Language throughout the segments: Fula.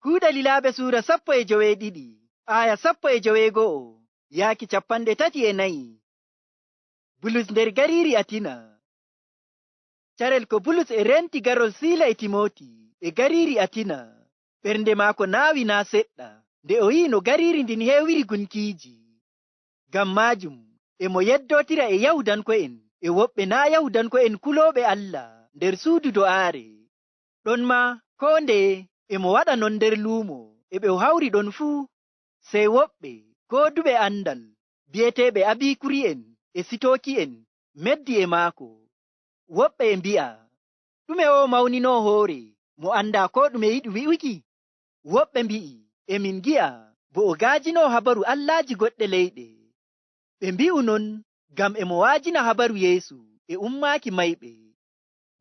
Kuuɗe Lilaaɓe suura 12 aya 14 yaaki 34. Bulus nder gariiri Atina. Carel ko Bulus e renti garol Siila e Timoti e gariiri Atina, ɓernde maako naawi naa seɗɗa nde o yi'i no gariiri ndin heewiri gunkiiji. Ngam maajum emo yeddotira e Yahudanko'en e woɓɓe naa Yahudanko'en kulooɓe Allah nder suudu do'aare. Ɗon ma koo ndeye emo waɗa non nder luumo e ɓe o hawri ɗon fuu, sey woɓɓe gooduɓe andal bi'eteeɓe Abikuri'en e Sitoki'en meddi e maako. Woɓɓe e mbi'a, ɗume o mawninoo hoore mo annda ko ɗume yiɗi wi'uki? Woɓɓe mbi'i, emin gi'a bo o gaajinoo habaru allaaji goɗɗe leyɗe. Ɓe mbi'u non ngam emo waajina habaru Yeesu e ummaaki mayɓe.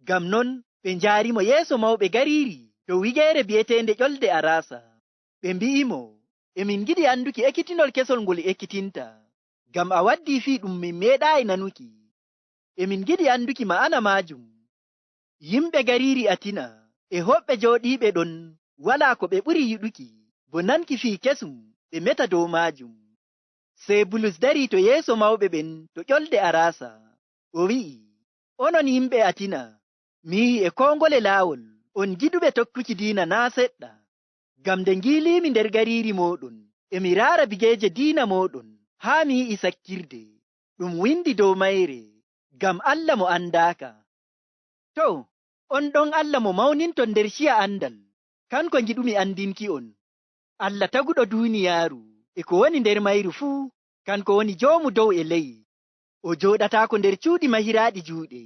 Ngam non ɓe njaarimo yeeso mawɓe gariiri to wigeere bi'eteende ƴolde Arasa. Ɓe mbi'imo, emin giɗi anduki ekkitinol kesol ngol ekkitinta, ngam a waddii fii ɗum min meeɗaayi nanuki. Emin giɗi anduki ma'ana maajum. Yimɓe gariiri Atina e hoɓɓe jooɗiiɓe ɗon walaa ko ɓe ɓuri yiɗuki bo nanki fii kesum ɓe meta dow maajum. Sey Bulus darii to yeeso mawɓe ɓen to ƴolde Arasa, o wi'i, onon yimɓe Atina, mi yi'i e kongole laawol on giɗuɓe tokkuki diina naa seɗɗa. Ngam nde ngiiliimi nder gariiri mooɗon emi raara bigeeje diina mooɗon haa mi yi'i sakkirde ɗum windi dow mayre, ngam Allah mo andaaka. To, on ɗon Allah mo mawninton nder ciya andal, kanko ngiɗumi andinki on. Allah taguɗo duuniyaaru e ko woni nder mayru fuu, kanko woni joomu dow e ley. O jooɗataako nder cuuɗi mahiraaɗi juuɗe.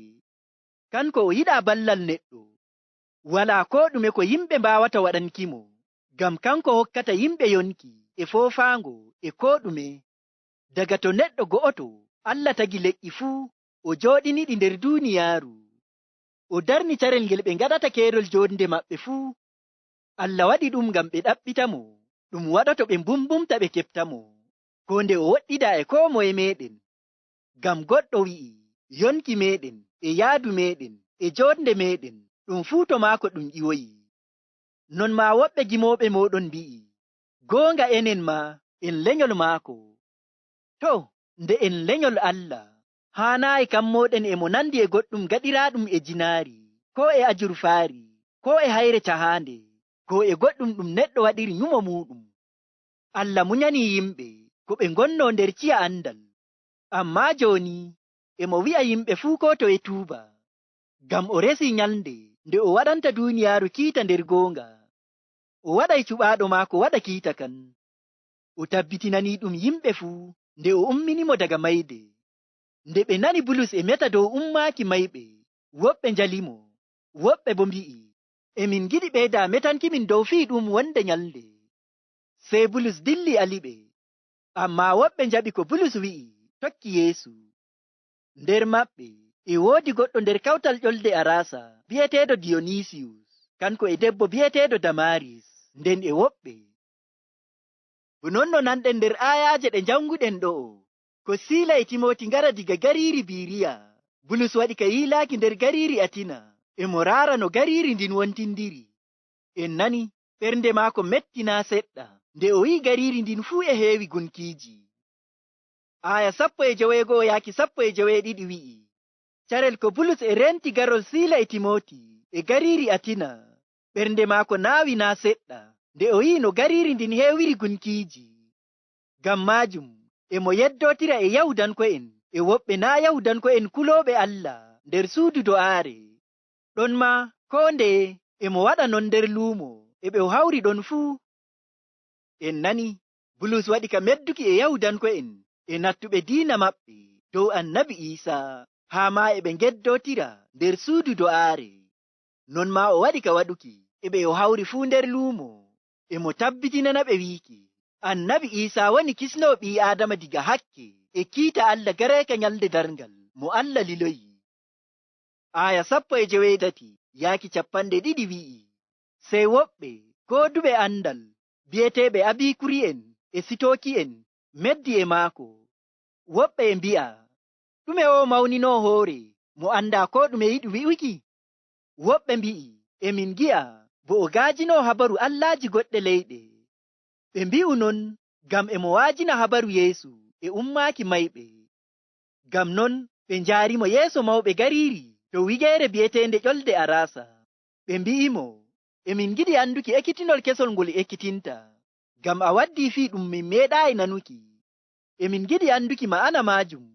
Kanko o yiɗaa ballal neɗɗo. Walaa ko ɗume ko yimɓe mbaawata waɗankimo, ngam kanko hokkata yimɓe yonki e foofaango e ko ɗume. Daga to neɗɗo go'oto Allah tagi leƴƴi fuu, o jooɗiniɗi nder duuniyaaru. O darni carel ngel ɓe ngaɗata keerol joonde maɓɓe fuu. Allah waɗi ɗum ngam ɓe ɗaɓɓitamo, ɗum waɗoto ɓe mbumbumta ɓe keɓtamo, ko nde o woɗɗida e koo moye meɗen. Ngam goɗɗo wi'i, yonki meɗen e yaadu meɗen e joonde meɗen ɗum fuu to maako ɗum ƴiwoyi. Non ma woɓɓe gimooɓe mooɗon mbi'i, goonga enen ma en lenyol maako. To, nde en lenyol Allah, haanaayi kammoɗen emo nandi e goɗɗum gaɗiraaɗum e jinaari, ko e ajurfaari, ko e hayre cahaande, ko e goɗɗum ɗum neɗɗo waɗiri nyumo muɗum. Allah munyani yimɓe ko ɓe ngonno nder ciya andal, amma jooni emo wi'a yimɓe fuu ko to e tuuba, ngam o resi nyalnde nde o waɗanta duuniyaaru kiita nder goonga. O waɗay cuɓaaɗo maako waɗa kiita kan. O tabbitinani ɗum yimɓe fuu nde o umminimo daga mayde. Nde ɓe nani Bulus e meta dow ummaaki mayɓe, woɓɓe njalimo, woɓɓe bo mbi'i, emin giɗi ɓeyda metankimin dow fii ɗum wonde nyalnde. Sey Bulus dilli aliɓe, amma woɓɓe njaɓi ko Bulus wi'i, tokki Yeesu. Nder maɓɓe e woodi goɗɗo nder kawtal ƴolde Arasa bi'eteeɗo Diyoniisiyus, kanko e debbo bi'eteeɗo Damaris, nden e woɓɓe. Bo non no nanɗen nder ayaaje ɗe njannguɗen ɗo'o, ko Siila e Timoti ngara diga gariiri Biriya, Bulus waɗi ka yiilaaki nder gariiri Atina, emo raara no gariiri ndin wontindiri. En nani ɓernde maako metti naa seɗɗa nde o wi'i gariiri ndin fuu e heewi gunkiiji. Aya 16 yaaki 17 wi'i, carel ko Bulus e renti garol Siila e Timoti e gariiri Atina, ɓernde maako naawi naa seɗɗa nde o yi'i no gariiri ndin heewiri gunkiiji. Ngam maajum emo yeddotira e Yahudanko'en e woɓɓe naa Yahudanko'en kulooɓe Allah nder suudu do'aare. Ɗon ma koo ndeye emo waɗa non nder luumo e ɓe o hawri ɗon fuu. En nani Bulus waɗi ka medduki e Yahudanko'en e nattuɓe diina maɓɓe dow Annabi Iisaa, haa ma e ɓe ngeddotira nder suudu do'aare. Non ma o waɗi ka waɗuki e ɓe o hawri fuu nder luumo, emo tabbitinana ɓe wiiki, Annabi Iisaa woni kisnoo ɓii Aadama diga hakke e kiita Allah gareeka nyalde darngal mo Allah liloyi. Aya 18 yaaki 20 wi'i, sey woɓɓe gooduɓe andal bi'eteeɓe Abikuri'en e Sitoki'en meddi e maako. Woɓɓe e mbi'a, ɗume o mawninoo hoore mo annda ko ɗume yiɗi wi'uki? Woɓɓe mbi'i, emin gi'a bo o gaajino habaru allaaji goɗɗe leyɗe. Ɓe mbi'u non ngam e mo waajina habaru Yeesu e ummaaki mayɓe. Ngam non ɓe njaarimo yeeso mawɓe gariiri to wigeere bi'eteende ƴolde Arasa. Ɓe mbi'imo, emin giɗi anduki ekkitinol kesol ngol ekkitinta, ngam a waddii fii ɗum min meeɗaayi nanuki. Emin giɗi anduki ma'ana maajum.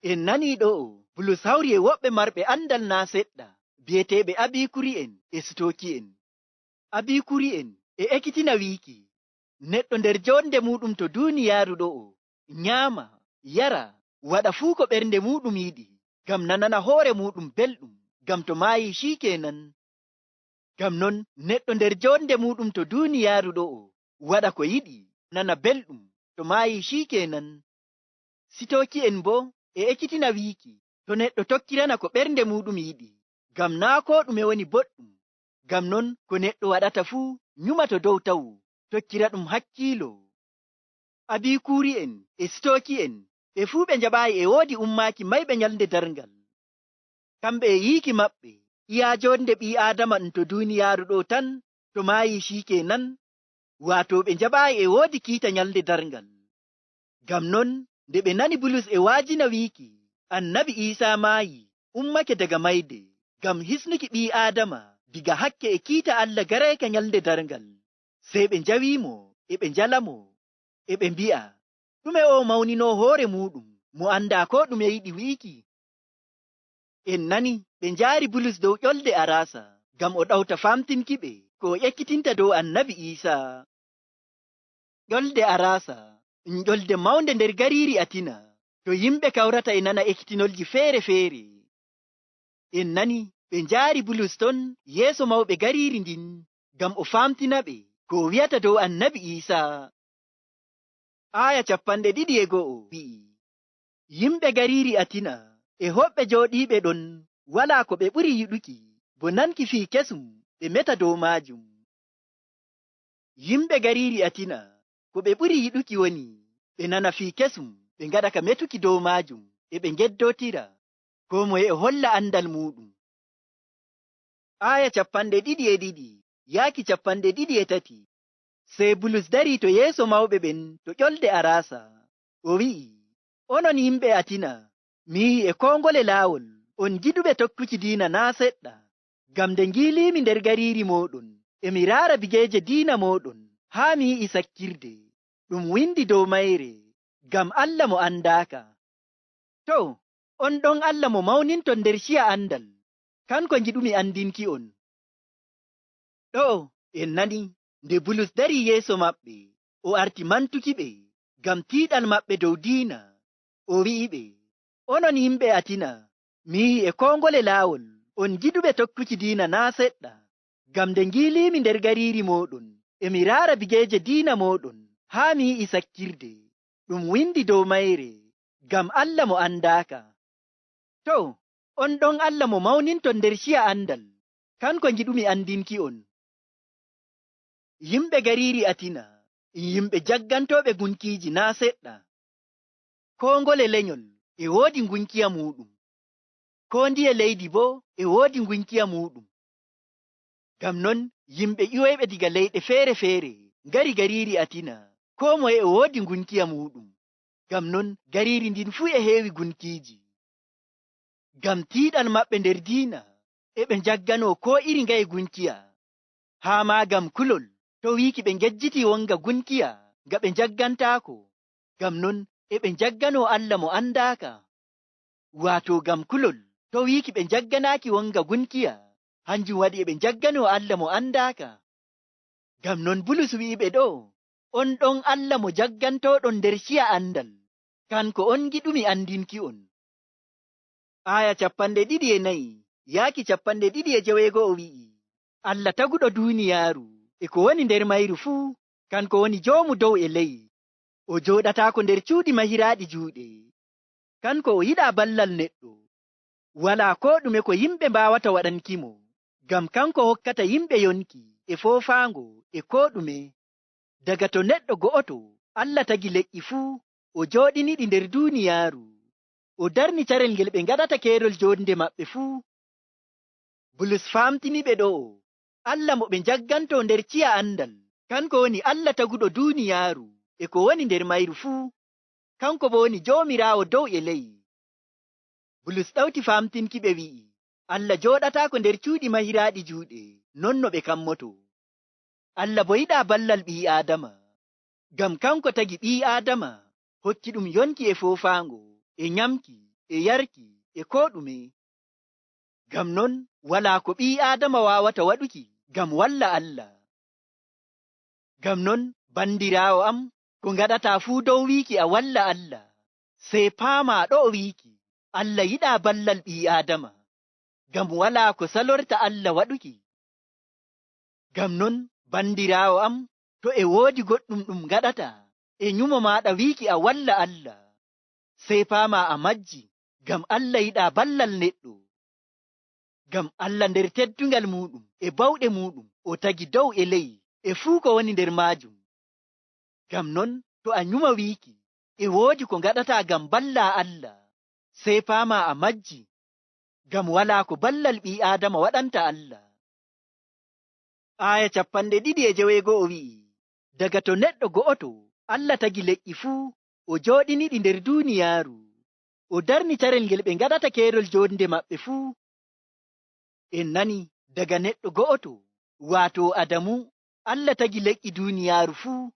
En nanii ɗo'o Bulus hawri e woɓɓe marɓe andal naa seɗɗa bi'eteeɓe Abiikuri'en e Sitooki'en. Abiikuri'en e ekkitina wiiki neɗɗo nder jonde muɗum to duuniyaaru ɗo'o nyaama, yara, waɗa fuu ko ɓernde muɗum yiɗi, ngam nanana hoore muɗum belɗum, ngam to maayi shikenan. Ngam non neɗɗo nder jonde muɗum to duuniyaaru ɗo'o waɗa ko yiɗi, nana belɗum, to maayi shikenan. Sitooki'en bo e ekkitina wiiki to neɗɗo tokkirana ko ɓernde muɗum yiɗi, ngam naa ko ɗume woni boɗɗum. Ngam non ko neɗɗo waɗata fuu nyuma to dow tawu, tokkira ɗum hakkiilo. Abiikuri'en e Sitooki'en ɓe fuu ɓe njaɓaayi e woodi ummaaki mayɓe nyalnde darngal. Kamɓe e yiiki maɓɓe iya jonde ɓii Aadama ɗum to duuniyaaru ɗo tan to maayi shikenan, waato ɓe njaɓaayi e woodi kiita nyalnde darngal. Ngam non nde ɓe nani Bulus e waajina wiiki Annabi Iisaa maayi ummake daga mayde ngam hisnuki ɓii Aadama diga hakke e kiita Allah garayka nyalnde darngal, sey ɓe njawimo e ɓe njalamo e ɓe mbi'a, ɗume o mawnino hoore muɗum mo anda ko ɗume yiɗi wiiki? En nani ɓe njaari Bulus dow ƴolde Arasa ngam o ɗawta famtinki ɓe ko o ekkitinta dow Annabi Iisaa. Ƴolde Arasa ƴolde mawnde nder gariiri Atina, to yimɓe kawrata e nana ekkitinolji feere-feere. En nani ɓe njaari Bulus ton yeeso mawɓe gariiri ndin ngam o famtina ɓe ko o wi'ata dow Annabi Iisaa. Aya 21 wi'i, yimɓe gariiri Atina e hoɓɓe jooɗiiɓe ɗon walaa ko ɓe ɓuri yiɗuki bo nanki fii kesum ɓe meta dow maajum. Yimɓe gariiri Atina ko ɓe ɓuri yiɗuki woni ɓe nana fii kesum ɓe ngaɗa ka metuki dow maajum e ɓe ngeddotira, ko moye e holla andal muɗum. Aya 22 yaaki 23. Sey Bulus dari to yeeso mawɓe ɓen to ƴolde Arasa, o wi'i, onon yimɓe Atina, mi yi'i e kongole laawol on giɗuɓe tokkuki diina naa seɗɗa, ngam nde ngiiliimi nder gariiri mooɗon e mi raara bigeeje diina mooɗon haa mi yi'i sakkirde ɗum windi dow mayre, ngam Allah mo andaaka. To, on ɗon Allah mo mawninton nder ciya andal, kanko ngiɗumi andinki on. Ɗo en nani nde Bulus dari yeeso maɓɓe, o arti mantuki ɓe ngam tiiɗal maɓɓe dow diina. O wi'i ɓe, onon yimɓe Atina, mi yi'i e kongole laawol on giɗuɓe tokkuki diina naa seɗɗa, ngam nde ngiiliimi nder gariiri mooɗon e mi raara bigeeje diina mooɗon haa mi yi'i sakkirde ɗum windi dow mayre, ngam Allah mo andaaka. To, on ɗon Allah mo mawninton nder ciya andal, kanko ngiɗumi andinki on. Yimɓe gariiri Atina yimɓe jaggantoɓe gunkiiji naa seɗɗa. Ko ngole lenyol e woodi ngunkiya muɗum, ko ndiye leydi bo e woodi ngunkiya muɗum. Ngam non yimɓe ƴiwoyɓe diga leyɗe feere-feere ngari gariiri Atina, ko moye e woodi ngunkiya muɗum. Ngam non gariiri ndin fuu e heewi gunkiiji. Ngam tiiɗal maɓɓe nder diina e ɓe njaggano ko iri ngaye gunkiya, haa ma ngam kulol to wiiki ɓe ngejjiti wonga gunkiya nga ɓe njaggantaako. Ngam non e ɓe njaggano Allah mo andaaka, waato ngam kulol to wiiki ɓe njagganaaki wonga gunkiya, hanjum waɗi e ɓe njaggano Allah mo andaaka. Ngam non Bulus wi'iɓe ɗo, on ɗon Allah mo jaggantoɗon nder ciya andal, kanko on giɗumi andinki on. Aya 24 yaaki 25 wi'i, Allah taguɗo duuniyaaru e ko woni nder mayru fuu, kanko woni joomu dow e ley, o jooɗataako nder cuuɗi mahiraaɗi juuɗe. Kanko o yiɗa ballal neɗɗo, walaa ko ɗume ko yimɓe mbaawata waɗankimo, ngam kanko hokkata yimɓe yonki e foofaango e ko ɗume. Daga to neɗɗo go'oto Allah tagi leƴƴi fuu, o jooɗiniɗi nder duuniyaaru, o darni carel ngel ɓe ngaɗata keerol joonde maɓɓe fuu. Bulus famtini ɓe ɗo, Allah mo ɓe jagganto nder ciya andal, kanko woni Allah taguɗo duniyaaru e ko woni nder mayru fuu, kanko bo woni joomiraawo dow e ley. Bulus ɗawti famtinki ɓe wi'i, Allah jooɗataako nder cuuɗi mahiraaɗi juuɗe, non no ɓe kammoto. Allah bo yiɗaa ballal ɓii Aadama, ngam kanko tagi ɓii Aadama, hokki ɗum yonki e foofaango, e nyamki, e yarki, e ko ɗume. Ngam non walaa ko ɓii Aadama waawata waɗuki ngam walla Allah. Ngam non bandiraawo am, ko ngaɗataa fuu dow wiiki a walla Allah, sey paamaa ɗo o wiiki Allah yiɗaa ballal ɓii Aadama, ngam walaa ko salorta Allah waɗuki. Ngam non bandiraawo am, to e woodi goɗɗum ɗum ngaɗata e nyumo maaɗa wiiki a walla Allah, sey paamaa a majji, ngam Allah yiɗaa ballal neɗɗo. Ngam Allah nder teddungal muɗum e bawɗe muɗum o tagi dow e ley e fuu ko woni nder maajum. Ngam non to a nyuma wiiki e woodi ko ngaɗata ngam balla Allah, sey paamaa a majji, ngam walaa ko ballal ɓii Aadama waɗanta Allah. Aya 2:9 wi'i, daga to neɗɗo go'oto Allah tagi leƴƴi fuu, o jooɗiniɗi nder duuniyaaru, o darni carel ngel ɓe ngaɗata keerol joonde maɓɓe fuu. En nani daga neɗɗo go'oto, waato Adamu, Allah tagi leƴƴi duuniyaaru fuu.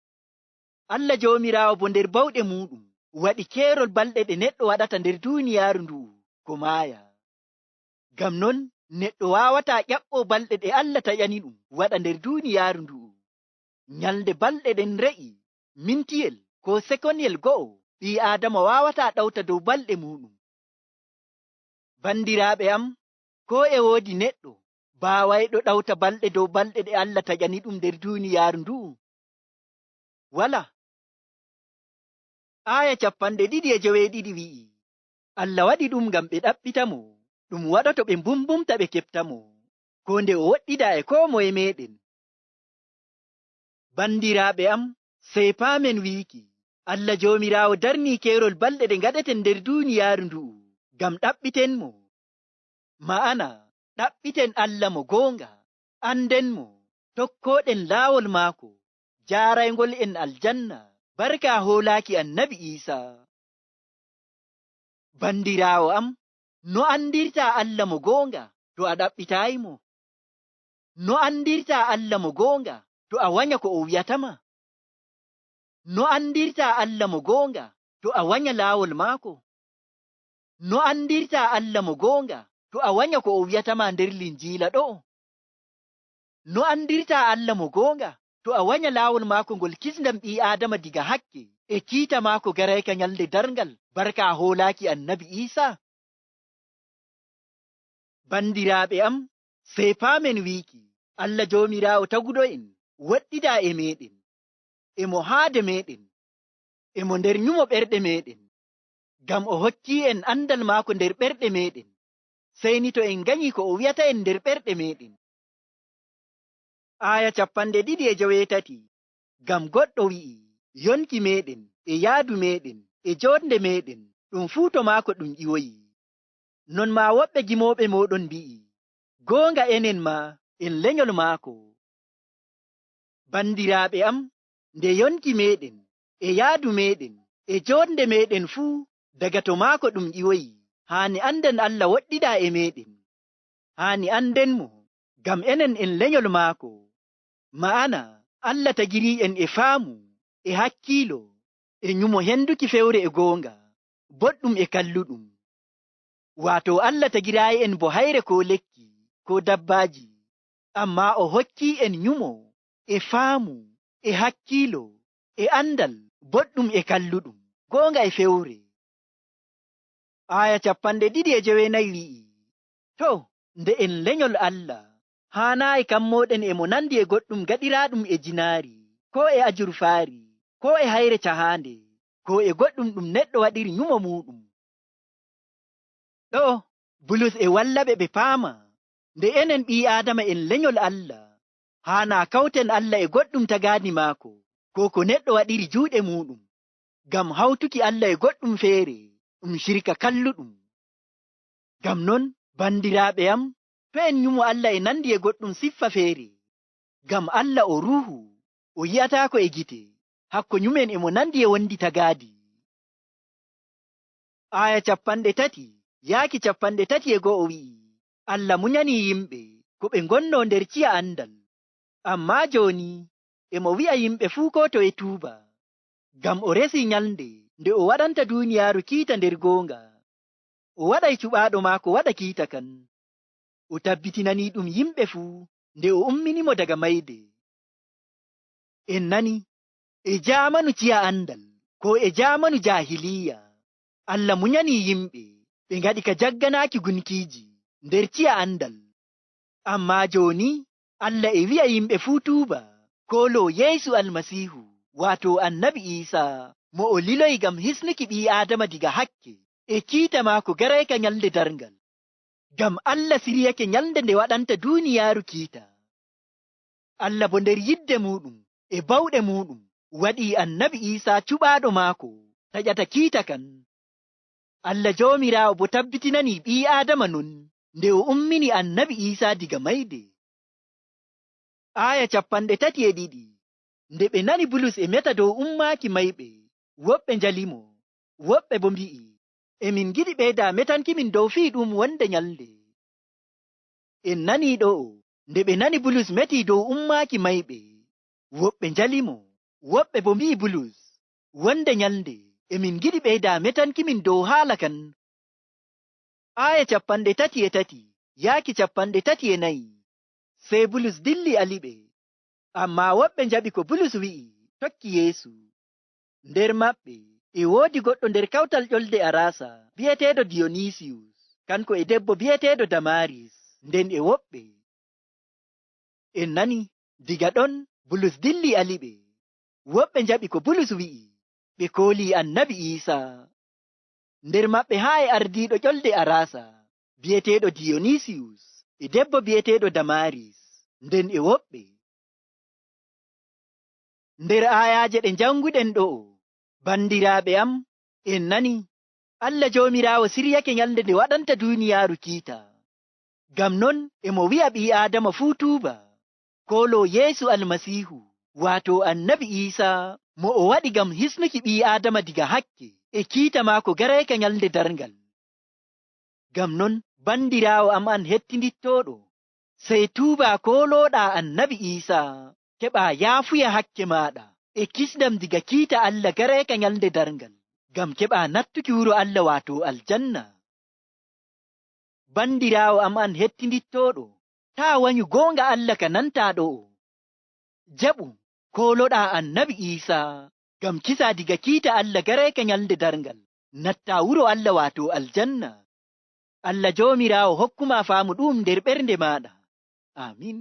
Allah joomiraawo bo nder bawɗe muɗum waɗi keerol balɗe ɗe neɗɗo waɗata nder duuniyaaru ndu'u ko maaya. Ngam non neɗɗo waawataa ƴaɓɓo balɗe ɗe Allah taƴani ɗum waɗa nder duuniyaaru ndu'u. Nyalnde balɗe ɗen re'i mintiyel ko sekonyel go'o, ɓii Aadama waawataa ɗawta dow balɗe muɗum. Bandiraaɓe am, ko e woodi neɗɗo baawayɗo ɗawta balɗe dow balɗe ɗe Allah taƴani ɗum nder duuniyaaru ndu'u? Wala. Aya 2:2 wi'i, Allah waɗi ɗum ngam ɓe ɗaɓɓita mo, ɗum waɗoto ɓe mbumbumta ɓe keɓta mo, ko nde o woɗɗida e ko moye meɗen. Bandiraaɓe am, sey paamen wiiki, Allah joomiraawo darni keerol balɗe ɗe ngaɗeten nder duuniyaaru ndu'u ngam ɗaɓɓiten mo. Ma'ana, ɗaɓɓiten Allah mo goonga, anden mo, tokkoɗen laawol maako, jaaraygol en aljanna, barka hoolaaki annabi Iisa. Bandiraawo am, no andirta Allah mo goonga to a ɗaɓɓitaayi mo? No andirta Allah mo goonga to a wanya ko o wi'atama? No andirta Allah mo goonga to a wanya laawol maako? No andirta Allah mo goonga to a wanya ko o wi'atama nder linjiila ɗo? No andirta Allah mo goonga to a wanya laawol maako ngol kisndam ɓii Aadama diga hakke e kiita maako garayka nyalde darngal, barka hoolaaki annabi Iisa? Bandiraaɓe am, sey paamen wiiki, Allah joomiraawo taguɗo en woɗɗida e meɗen, e mo haade meɗen, e mo nder nyumo ɓerɗe meɗen, ngam o hokki en andal maako nder ɓerɗe meɗen, sey ni to en ganyi ko o wi'ata en nder ɓerɗe meɗen. Aya 2:8 ngam goɗɗo wi'i, yonki meɗen e yaadu meɗen e jonde meɗen ɗum fuu to maako ɗum ƴiwoyi. Non ma woɓɓe gimoɓe moɗon mbi'i, goonga enen ma en lenyol maako. Bandiraaɓe am, nde yonki meɗen e yaadu meɗen e jonde meɗen fuu daga to maako ɗum ƴiwoyi, haani anden Allah woɗɗida e meɗen, haani anden mo, ngam enen en lenyol maako. Ma'ana Allah tagiri en e faamu e hakkiilo e nyumo henduki fewre e goonga, boɗɗum e kalluɗum. Waato Allah tagiraayi en bo hayre ko lekki ko dabbaaji, amma o hokki en nyumo e faamu e hakkiilo e andal boɗɗum e kalluɗum, goonga e fewre. Aya 2:9 wi'i, to nde en lenyol Allah, haanaayi kammoɗen e mo nandi e goɗɗum gaɗiraaɗum e jinaari, ko e ajurfaari, ko e hayre cahaande, ko e goɗɗum ɗum neɗɗo waɗiri nyumo muɗum. Ɗo Bulus e wallaɓe ɓe paama, nde enen ɓii Aadama en lenyol Allah, haana kawten Allah e goɗɗum tagaani maako, ko neɗɗo waɗiri juuɗe muɗum, ngam hawtuki Allah e goɗɗum feere, ɗum shirka kalluɗum. Ngam non, bandiraaɓe am, to en nyumo Allah e nandi e goɗɗum siffa feere, ngam Allah o ruhu o yi'ataako e gite hakko nyumen e mo nandi e wondi tagaadi. Aya 33 wi'i, Allah munyani yimɓe ko ɓe ngonno nder ciya andal, amma joni e mo wi'a yimɓe fuu ko to e tuuba, ngam o resi nyalnde nde o waɗanta duniyaaru kiita nder goonga. O waɗay cuɓaaɗo maako waɗa kiita kan, o tabbitinani ɗum yimɓe fuu nde o umminimo daga mayde. En nani, e jaamanu ciya andal ko e jaamanu jahiliya, Allah munyani yimɓe ɓe ngaɗi ka jagganaaki gunkiiji nder ciya andal. Amma joni Allah e wi'a yimɓe fuu tuuba kolo Yeesu almasihu wato annabi Isa mo o liloy ngam hisnuki ɓii Adama diga hakke e kiita maako garayka nyalde darngal. Ngam Allah siryake nyalde nde waɗanta duniyaaru kiita. Allah bo nder yidde muɗum e bawɗe muɗum waɗi annabi Isa cuɓaaɗo maako taƴata kiita kan. Allah joomiraawo bo tabbitinani ɓii Adama non nde o ummini annabi Isa diga mayde. Aya 32, nde ɓe nani Bulus e meta dow ummaaki mayɓe, woɓɓe njalimo, woɓɓe bo mbi'i, emin giɗi ɓeyda metankimin dow fii ɗum wonde nyalde. En nani ɗo nde ɓe nani Bulus meti dow ummaaki mayɓe, woɓɓe njalimo, woɓɓe bo mbi'i Bulus, wonde nyalde emin giɗi ɓeyda metankimin dow haala kan. Aya 33 yaaki 34, sey Bulus dilli aliɓe, amma woɓɓe njaɓi ko Bulus wi'i tokki Yeesu. Nder maɓɓe e woodi goɗɗo nder kawtal ƴolde Arasa bi'eteeɗo Dionisius, kanko e debbo bi'eteeɗo Damaris, nden e woɓɓe. En nani, diga ɗon Bulus dilli aliɓe. Woɓɓe njaɓi ko Bulus wi'i, ɓe kooli annabi Isa. Nder maɓɓe haa e ardiiɗo ƴolde Arasa bi'eteeɗo Dionisius e debbo bi'eteeɗo Damaris, nden e woɓɓe. Nder ayaaje ɗe janguɗen ɗo, bandiraaɓe am, en nani Allah joomiraawo siryake nyalde nde waɗanta duniyaaru kiita. Ngam non emo wi'a ɓii Adama fuu tuuba kolo Yeesu almasihu wato annabi Isa mo o waɗi ngam hisnuki ɓii Adama diga hakke e kiita maako garayka nyalde darngal. Ngam non bandiraawo am an hettindittoɗo, sey tuuba koloɗa annabi Isa keɓa yaafuya hakke maɗa e kisdam diga kiita Allah garayka nyalde darngal, ngam keɓa nattuki wuro Allah wato aljanna. Bandiraawo am an hettindittoɗo, ta wanyu goonga Allah ka nanta ɗo, jaɓu koloɗa annabi Isa ngam kisa diga kiita Allah garayka nyalde darngal, natta wuro Allah wato aljanna. Allah joomiraawo hokkuma faamu ɗum nder ɓernde maɗa. Amin.